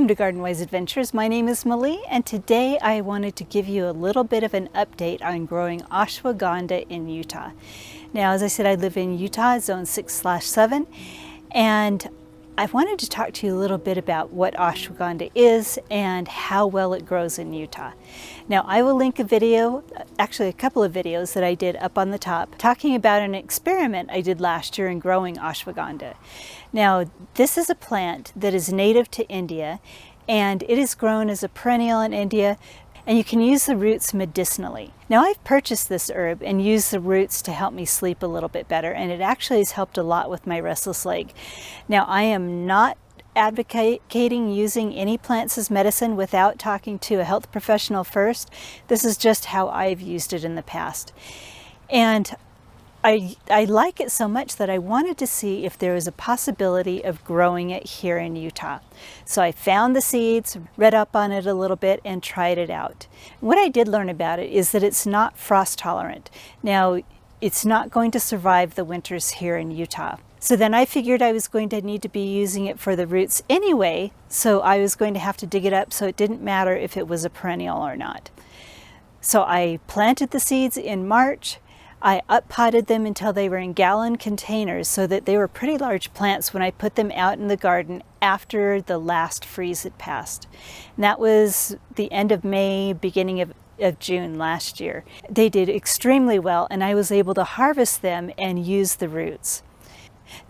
Welcome to Garden Wise Adventures. My name is Malie, and today I wanted to give you a little bit of an update on growing ashwagandha in Utah. Now, as I said, I live in Utah, zone 6/7, and I wanted to talk to you a little bit about what ashwagandha is and how well it grows in Utah. Now, I will link a video, actually a couple of videos that I did up on the top, talking about an experiment I did last year in growing ashwagandha. Now, this is a plant that is native to India, and it is grown as a perennial in India, and you can use the roots medicinally. Now, I've purchased this herb and used the roots to help me sleep a little bit better, and it actually has helped a lot with my restless leg. Now, I am not advocating using any plants as medicine without talking to a health professional first. This is just how I've used it in the past. And I like it so much that I wanted to see if there was a possibility of growing it here in Utah. So I found the seeds, read up on it a little bit, and tried it out. What I did learn about it is that it's not frost tolerant. Now, it's not going to survive the winters here in Utah. So then I figured I was going to need to be using it for the roots anyway, so I was going to have to dig it up, so it didn't matter if it was a perennial or not. So I planted the seeds in March. I up-potted them until they were in gallon containers so that they were pretty large plants when I put them out in the garden after the last freeze had passed. And that was the end of May, beginning of June last year. They did extremely well, and I was able to harvest them and use the roots.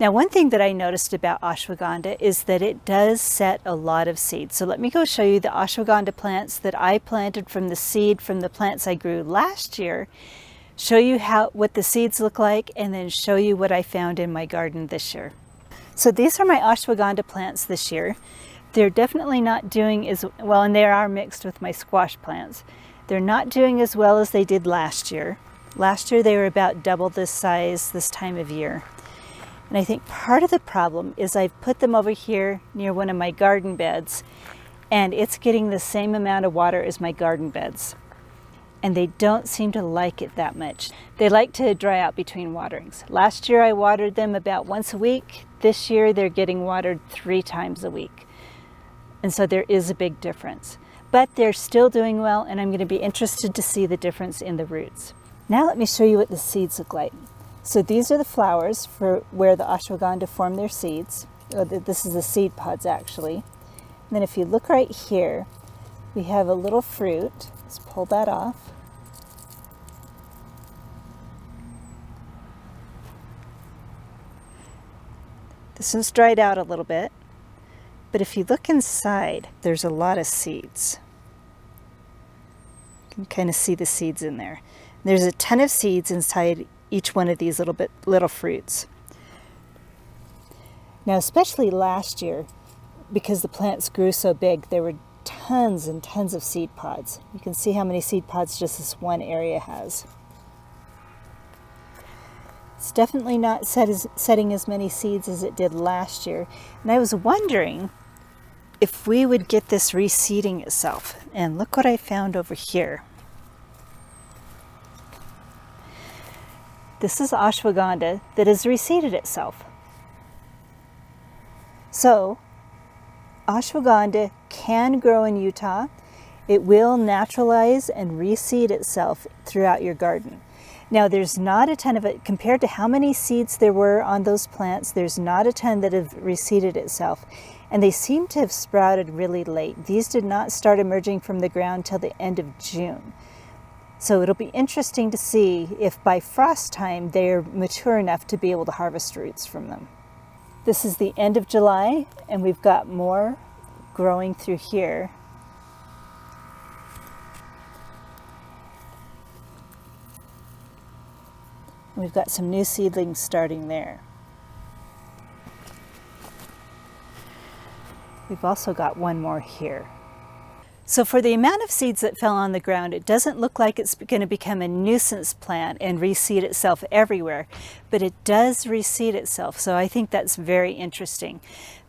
Now, one thing that I noticed about ashwagandha is that it does set a lot of seeds. So let me go show you the ashwagandha plants that I planted from the seed from the plants I grew last year, show you what the seeds look like, and then show you what I found in my garden this year. So these are my ashwagandha plants this year. They're definitely not doing as well, and they are mixed with my squash plants. They're not doing as well as they did last year. Last year they were about double this size this time of year. And I think part of the problem is I've put them over here near one of my garden beds, and it's getting the same amount of water as my garden beds. And they don't seem to like it that much. They like to dry out between waterings. Last year I watered them about once a week. This year they're getting watered 3 times a week. And so there is a big difference. But they're still doing well, and I'm going to be interested to see the difference in the roots. Now let me show you what the seeds look like. So these are the flowers for where the ashwagandha form their seeds. This is the seed pods actually. And then if you look right here, we have a little fruit. Let's pull that off. This one's dried out a little bit, but if you look inside, there's a lot of seeds. You can kind of see the seeds in there. There's a ton of seeds inside each one of these little fruits. Now, especially last year, because the plants grew so big, there were tons and tons of seed pods. You can see how many seed pods just this one area has. It's definitely not setting as many seeds as it did last year. And I was wondering if we would get this reseeding itself. And look what I found over here. This is ashwagandha that has reseeded itself. So, ashwagandha can grow in Utah. It will naturalize and reseed itself throughout your garden. Now, there's not a ton of it, compared to how many seeds there were on those plants, there's not a ton that have reseeded itself. And they seem to have sprouted really late. These did not start emerging from the ground till the end of June. So it'll be interesting to see if by frost time they're mature enough to be able to harvest roots from them. This is the end of July, and we've got more growing through here. We've got some new seedlings starting there. We've also got one more here. So for the amount of seeds that fell on the ground, it doesn't look like it's going to become a nuisance plant and reseed itself everywhere, but it does reseed itself. So I think that's very interesting.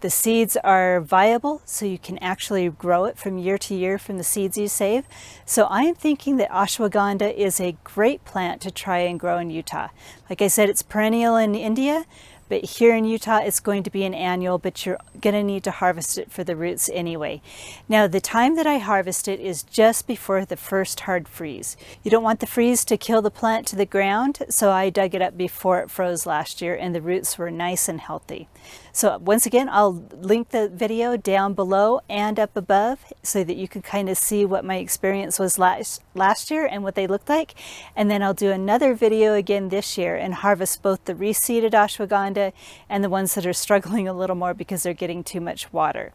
The seeds are viable, so you can actually grow it from year to year from the seeds you save. So I am thinking that ashwagandha is a great plant to try and grow in Utah. Like I said, it's perennial in India, But here in Utah, it's going to be an annual, but you're going to need to harvest it for the roots anyway. Now, the time that I harvest it is just before the first hard freeze. You don't want the freeze to kill the plant to the ground, so I dug it up before it froze last year, and the roots were nice and healthy. So once again, I'll link the video down below and up above so that you can kind of see what my experience was last year and what they looked like. And then I'll do another video again this year and harvest both the reseeded ashwagandha and the ones that are struggling a little more because they're getting too much water.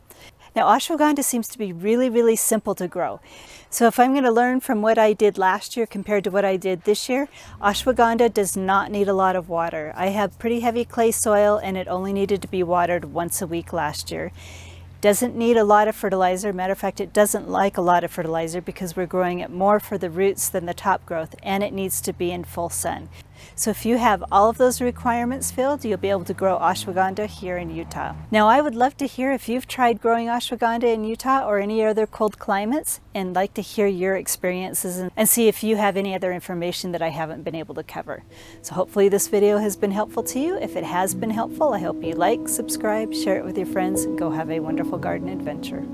Now, ashwagandha seems to be really, really simple to grow. So if I'm going to learn from what I did last year compared to what I did this year, ashwagandha does not need a lot of water. I have pretty heavy clay soil and it only needed to be watered once a week last year. Doesn't need a lot of fertilizer. Matter of fact, it doesn't like a lot of fertilizer because we're growing it more for the roots than the top growth, and it needs to be in full sun. So if you have all of those requirements filled, you'll be able to grow ashwagandha here in Utah. Now, I would love to hear if you've tried growing ashwagandha in Utah or any other cold climates, and like to hear your experiences and see if you have any other information that I haven't been able to cover. So hopefully this video has been helpful to you. If it has been helpful, I hope you like, subscribe, share it with your friends, and go have a wonderful garden adventure.